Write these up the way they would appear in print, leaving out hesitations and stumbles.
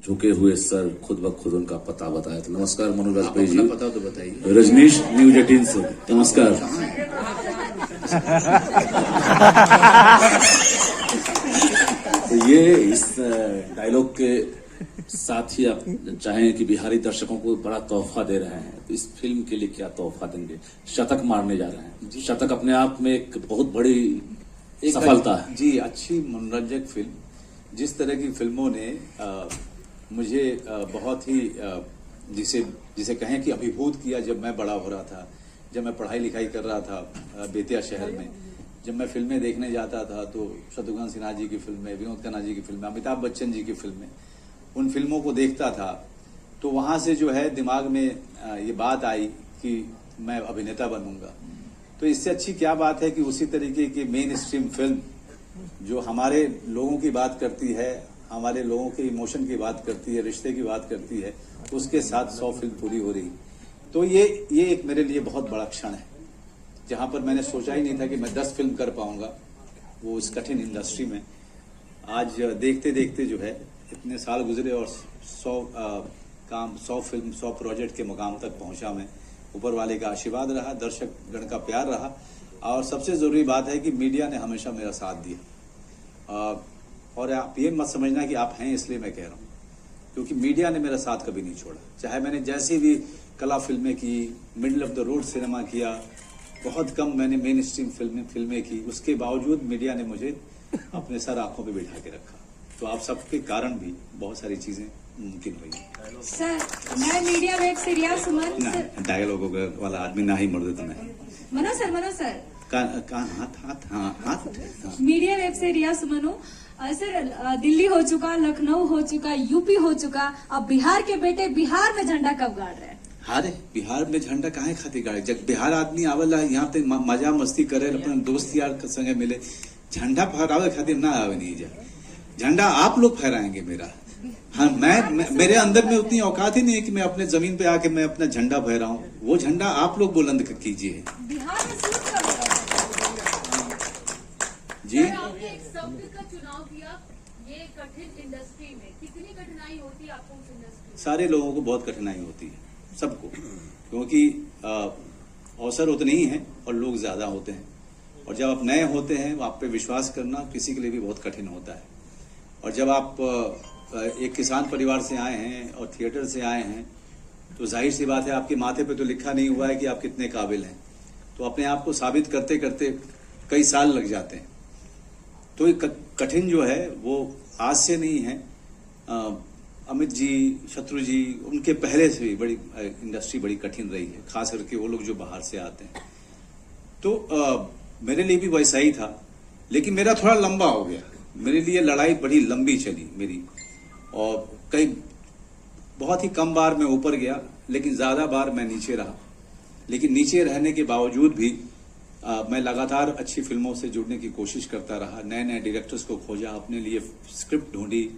झुके हुए सर, खुद ब खुद उनका पता बताया। तो नमस्कार मनोज वाजपेयी जी। पता तो बताइए। रजनीश, न्यूज 18 से नमस्कार। तो ये इस डायलॉग के साथ ही आप चाहें कि बिहारी दर्शकों को बड़ा तोहफा दे रहे हैं, तो इस फिल्म के लिए क्या तोहफा देंगे? शतक मारने जा रहे हैं। शतक अपने आप में एक बहुत बड़ी सफलता है जी। अच्छी मनोरंजक फिल्म, जिस तरह की फिल्मों ने मुझे बहुत ही जिसे कहें कि अभिभूत किया। जब मैं बड़ा हो रहा था, जब मैं पढ़ाई लिखाई कर रहा था बेतिया शहर में, जब मैं फिल्में देखने जाता था तो शत्रुघ्न सिन्हा जी की फिल्में, विनोद खन्ना जी की फिल्में, अमिताभ बच्चन जी की फिल्में, उन फिल्मों को देखता था तो वहां से जो है दिमाग में ये बात आई कि मैं अभिनेता बनूंगा। तो इससे अच्छी क्या बात है कि उसी तरीके की मेन स्ट्रीम फिल्म जो हमारे लोगों की बात करती है, हमारे लोगों के इमोशन की बात करती है, रिश्ते की बात करती है, उसके साथ 100 फिल्म पूरी हो रही। तो ये एक मेरे लिए बहुत बड़ा क्षण है, जहां पर मैंने सोचा ही नहीं था कि मैं 10 फिल्म कर पाऊंगा वो इस कठिन इंडस्ट्री में। आज देखते देखते जो है इतने साल गुजरे और 100 फिल्म 100 प्रोजेक्ट के मुकाम तक पहुंचा मैं। ऊपर वाले का आशीर्वाद रहा, दर्शक गण का प्यार रहा, और सबसे जरूरी बात है कि मीडिया ने हमेशा मेरा साथ दिया। और आप ये मत समझना कि आप हैं इसलिए मैं कह रहा हूं, क्योंकि मीडिया ने मेरा साथ कभी नहीं छोड़ा। चाहे मैंने जैसी भी कला फिल्में की, middle of the road cinema किया, बहुत कम मैंने मेन स्ट्रीम फिल्में की, उसके बावजूद मीडिया ने मुझे अपने सर आंखों पे बिठा के रखा। तो आप सबके कारण भी बहुत सारी चीजें मुमकिन हुई। सर, मैं मीडिया वेब से रिया सुमन। ना डायलॉग वाला आदमी ना ही मर्द तो नहीं। मनोज सर हाथ मीडिया वेब से रिया सुमन हूँ। सर, दिल्ली हो चुका, लखनऊ हो चुका, यूपी हो चुका, अब बिहार के बेटे बिहार में झंडा कब गाड़ रहे हैं? अरे बिहार में झंडा काहे खातिर गाड़े? जब बिहार आदमी आवेला यहाँ पे मजा मस्ती करे, अपने दोस्त यार के संगे मिले, झंडा फहरावे खातिर ना आवे नहीं जा। झंडा आप लोग फहराएंगे मेरा। हाँ, मेरे अंदर में उतनी औकात ही नहीं है कि मैं अपने जमीन पे आके मैं अपना झंडा फहराऊं। वो झंडा आप लोग बुलंद कीजिए। बिहार में सूट कब जी। आपने एक शब्द का चुनाव किया, ये कठिन इंडस्ट्री में कितनी कठिनाई होती है आपको उस इंडस्ट्री में? सारे लोगों को बहुत कठिनाई होती है, सबको, क्योंकि अवसर उतने ही हैं और लोग ज्यादा होते हैं। और जब आप नए होते हैं, आप पे विश्वास करना किसी के लिए भी बहुत कठिन होता है। और जब आप एक किसान परिवार से आए हैं और थिएटर से आए हैं, तो जाहिर सी बात है आपके माथे पे तो लिखा नहीं हुआ है कि आप कितने काबिल हैं। तो अपने आप को साबित करते करते कई साल लग जाते हैं। तो ये कठिन जो है वो आज से नहीं है। अमित जी, शत्रु जी, उनके पहले से भी बड़ी इंडस्ट्री बड़ी कठिन रही है, खास करके वो लोग जो बाहर से आते हैं। तो मेरे लिए भी वैसा ही था, लेकिन मेरा थोड़ा लंबा हो गया। मेरे लिए लड़ाई बड़ी लंबी चली मेरी, और कई बहुत ही कम बार मैं ऊपर गया, लेकिन ज्यादा बार मैं नीचे रहा। लेकिन नीचे रहने के बावजूद भी मैं लगातार अच्छी फिल्मों से जुड़ने की कोशिश करता रहा। नए नए डायरेक्टर्स को खोजा, अपने लिए स्क्रिप्ट ढूंढी,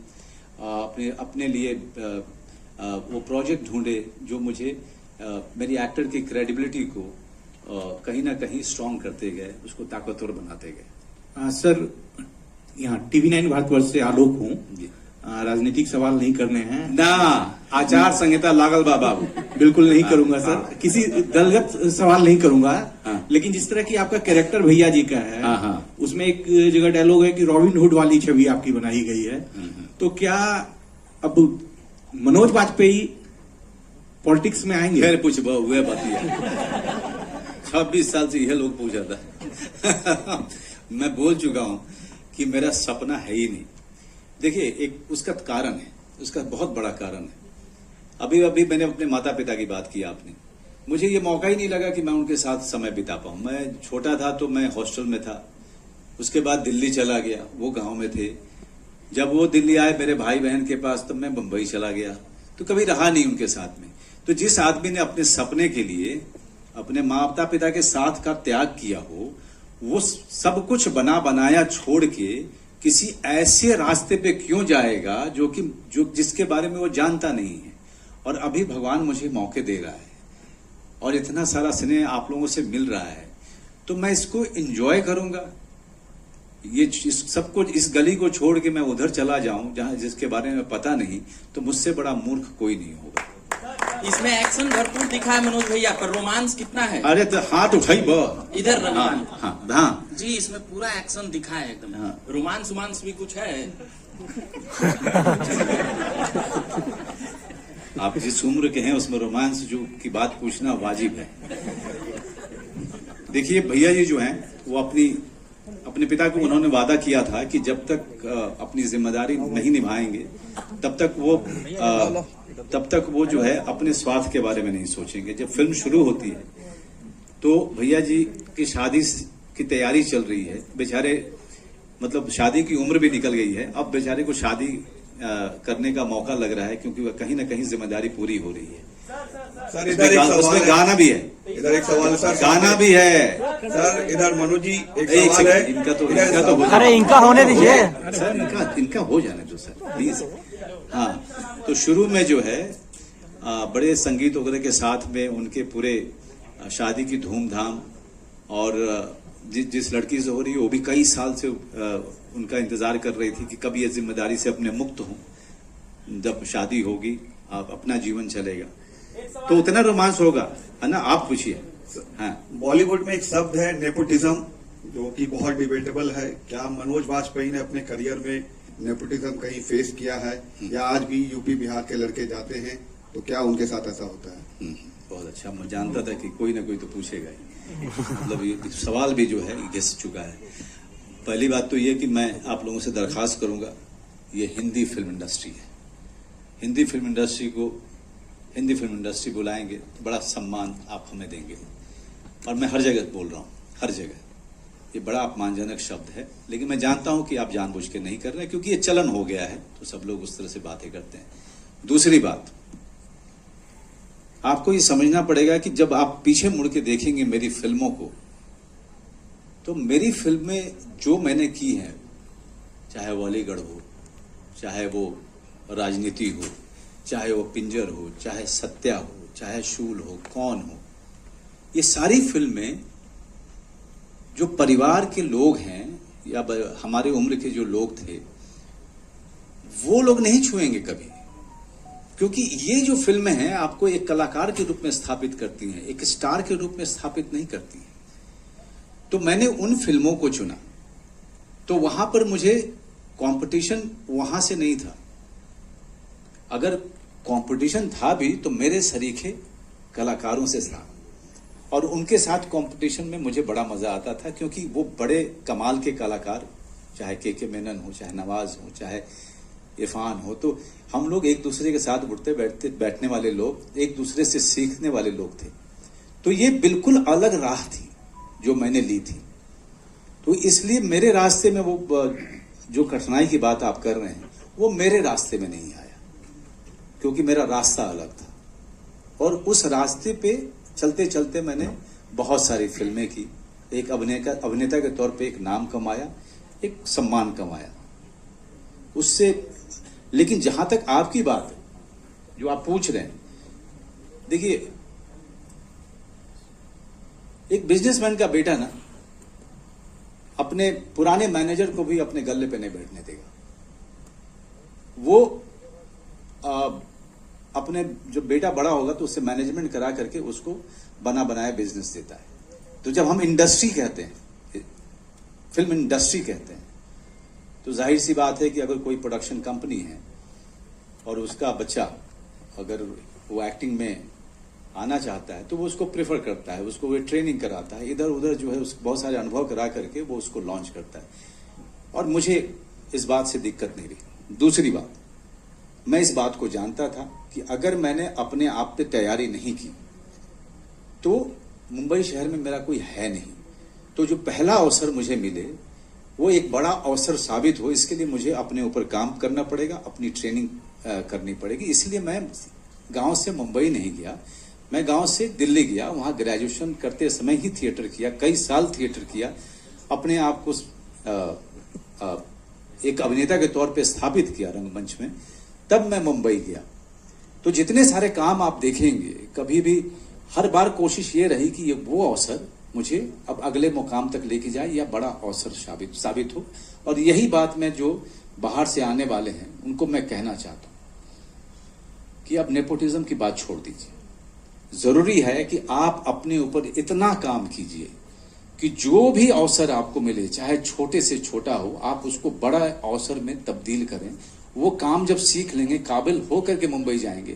अपने लिए वो प्रोजेक्ट ढूंढे जो मुझे मेरी एक्टर की क्रेडिबिलिटी को कहीं ना कहीं स्ट्रांग करते गए, उसको ताकतवर बनाते गए। सर, यहाँ TV9 भारतवर्ष से आलोक हूँ। राजनीतिक सवाल नहीं करने हैं ना, आचार संहिता लागल बाबा बिल्कुल नहीं करूंगा सर। किसी दलगत सवाल नहीं करूंगा। लेकिन जिस तरह की आपका कैरेक्टर भैया जी का है, उसमें एक जगह डायलॉग है कि रॉबिन हुड वाली छवि आपकी बनाई गई है। तो क्या अब मनोज वाजपेयी पॉलिटिक्स में आएंगे? फिर पूछ हुए बात 26 साल से यह लोग पूछा था। मैं बोल चुका हूं कि मेरा सपना है ही नहीं। देखिए, एक उसका कारण है, उसका बहुत बड़ा कारण है। अभी मैंने अपने माता पिता की बात की आपने, मुझे ये मौका ही नहीं लगा कि मैं उनके साथ समय बिता पाऊं। मैं छोटा था तो मैं हॉस्टल में था, उसके बाद दिल्ली चला गया, वो गांव में थे। जब वो दिल्ली आए मेरे भाई बहन के पास, तब मैं बंबई चला गया, तो कभी रहा नहीं उनके साथ में। तो जिस आदमी ने अपने सपने के लिए अपने माता पिता के साथ का त्याग किया हो, वो सब कुछ बना बनाया छोड़ के किसी ऐसे रास्ते पे क्यों जाएगा जो जिसके बारे में वो जानता नहीं है। और अभी भगवान मुझे मौके दे रहा है और इतना सारा स्नेह आप लोगों से मिल रहा है, तो मैं इसको एंजॉय करूंगा। ये सब कुछ इस गली को छोड़ के मैं उधर चला जाऊं जहां जिसके बारे में पता नहीं, तो मुझसे बड़ा मूर्ख कोई नहीं होगा। इसमें एक्शन भरपूर दिखा है मनोज भैया, पर रोमांस कितना है? अरे तो हाथ उठाई ब इधर हाँ, रघुमान हाँ, हाँ। जी, इसमें पूरा एक्शन दिखा है एकदम। हाँ। रोमांस उमांस भी कुछ है? आप जिस उम्र के हैं उसमें रोमांस जो की बात पूछना वाजिब है। देखिए भैया जी जो हैं वो अपने पिता को उन्होंने वादा किया था कि जब तक अपनी जिम्मेदारी नहीं निभाएंगे तब तक वो जो है अपने स्वार्थ के बारे में नहीं सोचेंगे। जब फिल्म शुरू होती है तो भैया जी की शादी की तैयारी चल रही है, बेचारे मतलब शादी की उम्र भी निकल गई है, अब बेचारे को शादी करने का मौका लग रहा है क्योंकि कहीं ना कहीं जिम्मेदारी पूरी हो रही है। सर इधर एक सवाल उसमें है, गाना भी है, इधर एक सवाल है सर, गाना भी है सर इधर मनोज जी एक एक सवाल है, सेकंड, इनका तो इधर अरे इनका होने दीजिए सर, इनका हो जाने दो सर प्लीज। हाँ, तो शुरू में जो है बड़े संगीत वगैरह के साथ में उनके पूरे शादी की धूमधाम, और जिस लड़की से हो रही है वो भी कई साल से उनका इंतजार कर रही थी कि कब ये जिम्मेदारी से अपने मुक्त हूं, जब शादी होगी अपना जीवन चलेगा, तो उतना रोमांस होगा, है ना? आप पूछिए। हाँ, बॉलीवुड में एक शब्द है नेपोटिज्म, जो कि बहुत डिबेटेबल है। क्या मनोज वाजपेयी ने अपने करियर में नेपोटिज्म कहीं फेस किया है, या आज भी यूपी बिहार के लड़के जाते हैं तो क्या उनके साथ ऐसा होता है? बहुत अच्छा, मैं जानता था कि कोई ना कोई तो पूछेगा ही। मतलब ये सवाल भी जो है घिस चुका है। पहली बात तो ये कि मैं आप लोगों से दरखास्त करूंगा, ये हिंदी फिल्म इंडस्ट्री है, हिंदी फिल्म इंडस्ट्री बुलाएंगे, बड़ा सम्मान आप हमें देंगे। और मैं हर जगह बोल रहा हूँ, हर जगह, ये बड़ा अपमानजनक शब्द है, लेकिन मैं जानता हूं कि आप जानबूझ के नहीं कर रहे हैं, क्योंकि ये चलन हो गया है, तो सब लोग उस तरह से बातें करते हैं। दूसरी बात, आपको ये समझना पड़ेगा कि जब आप पीछे मुड़ के देखेंगे मेरी फिल्मों को, तो मेरी फिल्में जो मैंने की हैं, चाहे वो अलीगढ़ हो, चाहे वो राजनीति हो, चाहे वो पिंजर हो, चाहे सत्या हो, चाहे शूल हो, कौन हो, ये सारी फिल्में जो परिवार के लोग हैं या हमारे उम्र के जो लोग थे, वो लोग नहीं छुएंगे कभी, क्योंकि ये जो फिल्में हैं आपको एक कलाकार के रूप में स्थापित करती हैं, एक स्टार के रूप में स्थापित नहीं करती हैं। तो मैंने उन फिल्मों को चुना, तो वहां पर मुझे कंपटीशन वहां से नहीं था। अगर कंपटीशन था भी तो मेरे सरीखे कलाकारों से था, और उनके साथ कंपटीशन में मुझे बड़ा मजा आता था, क्योंकि वो बड़े कमाल के कलाकार, चाहे के मेनन हो, चाहे नवाज हो, चाहे इरफान हो, तो हम लोग एक दूसरे के साथ उठते बैठने वाले लोग, एक दूसरे से सीखने वाले लोग थे। तो ये बिल्कुल अलग राह थी जो मैंने ली थी। तो इसलिए मेरे रास्ते में वो जो कठिनाई की बात आप कर रहे हैं, वो मेरे रास्ते में नहीं आया, क्योंकि मेरा रास्ता अलग था। और उस रास्ते पे चलते चलते मैंने बहुत सारी फिल्में की, एक अभिनेता के तौर पे एक नाम कमाया, एक सम्मान कमाया उससे। लेकिन जहां तक आपकी बात है, जो आप पूछ रहे हैं, देखिए, एक बिजनेसमैन का बेटा ना अपने पुराने मैनेजर को भी अपने गल्ले पे नहीं बैठने देगा। वो अपने जो बेटा बड़ा होगा तो उससे मैनेजमेंट करा करके उसको बना बनाया बिजनेस देता है। तो जब हम इंडस्ट्री कहते हैं, फिल्म इंडस्ट्री कहते हैं, तो जाहिर सी बात है कि अगर कोई प्रोडक्शन कंपनी है और उसका बच्चा अगर वो एक्टिंग में आना चाहता है तो वो उसको प्रेफर करता है, उसको वो ट्रेनिंग कराता है, इधर उधर जो है बहुत सारे अनुभव करा करके वो उसको लॉन्च करता है। और मुझे इस बात से दिक्कत नहीं रही। दूसरी बात, मैं इस बात को जानता था कि अगर मैंने अपने आप पे तैयारी नहीं की तो मुंबई शहर में मेरा कोई है नहीं। तो जो पहला अवसर मुझे मिले वो एक बड़ा अवसर साबित हो, इसके लिए मुझे अपने ऊपर काम करना पड़ेगा, अपनी ट्रेनिंग करनी पड़ेगी। इसलिए मैं गांव से मुंबई नहीं गया, मैं गांव से दिल्ली गया, वहां ग्रेजुएशन करते समय ही थिएटर किया, कई साल थिएटर किया, अपने आप को एक अभिनेता के तौर पे स्थापित किया रंगमंच में। तब मैं मुंबई गया। तो जितने सारे काम आप देखेंगे, कभी भी हर बार कोशिश ये रही कि ये वो अवसर मुझे अब अगले मुकाम तक लेके जाए या बड़ा अवसर साबित हो। और यही बात मैं जो बाहर से आने वाले हैं उनको मैं कहना चाहता हूं कि अब नेपोटिज्म की बात छोड़ दीजिए। जरूरी है कि आप अपने ऊपर इतना काम कीजिए कि जो भी अवसर आपको मिले, चाहे छोटे से छोटा हो, आप उसको बड़ा अवसर में तब्दील करें। वो काम जब सीख लेंगे, काबिल होकर के मुंबई जाएंगे,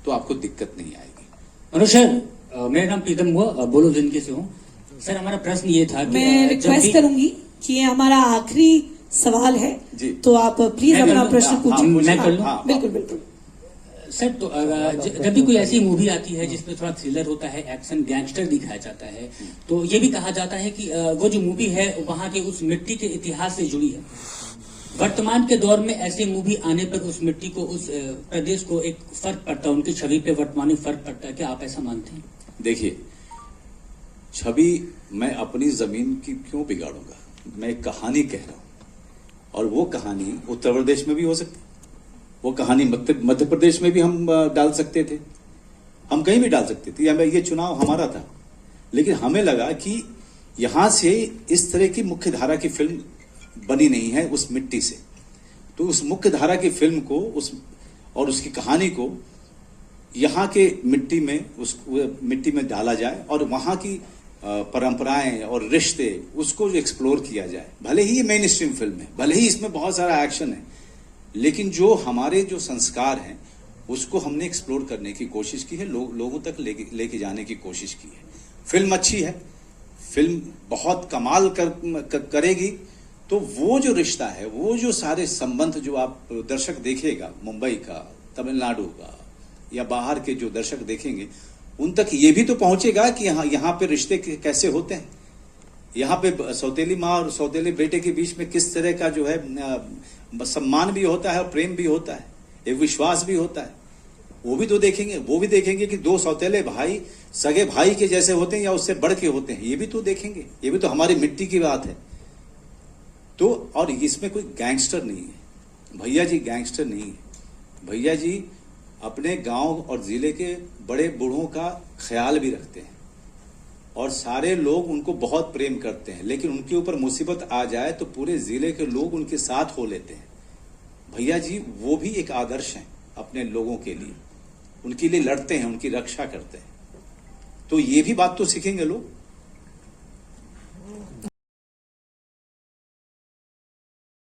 तो आपको दिक्कत नहीं आएगी। मनोज सर, मेरा नाम प्रीतम हुआ, बोलो जिनके से हूँ। सर, हमारा प्रश्न ये था कि मैं रिक्वेस्ट करूंगी कि ये हमारा आखिरी सवाल है जी। तो आप प्लीज अपना प्रश्न पूछिए। मैं कर लूं? बिल्कुल बिल्कुल। सर, तो जब भी कोई ऐसी मूवी आती है जिसमें थोड़ा थ्रिलर होता है, एक्शन, गैंगस्टर दिखाया जाता है, तो ये भी कहा जाता है कि वो जो मूवी है वहाँ के उस मिट्टी के इतिहास से जुड़ी है। वर्तमान के दौर में ऐसी मूवी आने पर उस मिट्टी को, उस प्रदेश को एक फर्क पड़ता है, उनकी छवि पे वर्तमान में फर्क पड़ता है। क्या आप ऐसा मानते हैं? देखिए, छवि मैं अपनी जमीन की क्यों बिगाड़ूंगा? मैं एक कहानी कह रहा हूं, और वो कहानी उत्तर प्रदेश में भी हो सकती, वो कहानी मध्य प्रदेश में भी हम डाल सकते थे, हम कहीं भी डाल सकते थे। या ये चुनाव हमारा था, लेकिन हमें लगा कि यहां से इस तरह की मुख्य धारा की फिल्म बनी नहीं है उस मिट्टी से, तो उस मुख्य धारा की फिल्म को और उसकी कहानी को यहाँ के मिट्टी में डाला जाए और वहां की परंपराएं और रिश्ते उसको एक्सप्लोर किया जाए। भले ही ये मेन स्ट्रीम फिल्म है, भले ही इसमें बहुत सारा एक्शन है, लेकिन जो हमारे जो संस्कार हैं उसको हमने एक्सप्लोर करने की कोशिश की है, लोगों तक लेके जाने की कोशिश की है। फिल्म अच्छी है, फिल्म बहुत कमाल करेगी, तो वो जो रिश्ता है, वो जो सारे संबंध जो आप दर्शक देखेगा, मुंबई का, तमिलनाडु का या बाहर के जो दर्शक देखेंगे, उन तक ये भी तो पहुंचेगा कि यहाँ पे रिश्ते कैसे होते हैं, यहाँ पे सौतेली माँ और सौतेले बेटे के बीच में किस तरह का जो है सम्मान भी होता है और प्रेम भी होता है, एक विश्वास भी होता है, वो भी तो देखेंगे। वो भी देखेंगे कि दो सौतेले भाई सगे भाई के जैसे होते हैं या उससे बढ़ के होते हैं, ये भी तो देखेंगे। ये भी तो हमारी मिट्टी की बात है। तो और इसमें कोई गैंगस्टर नहीं है, भैया जी गैंगस्टर नहीं है। भैया जी अपने गांव और जिले के बड़े बूढ़ों का ख्याल भी रखते हैं और सारे लोग उनको बहुत प्रेम करते हैं, लेकिन उनके ऊपर मुसीबत आ जाए तो पूरे जिले के लोग उनके साथ हो लेते हैं। भैया जी वो भी एक आदर्श हैं अपने लोगों के लिए, उनके लिए लड़ते हैं, उनकी रक्षा करते हैं। तो ये भी बात तो सीखेंगे लोग।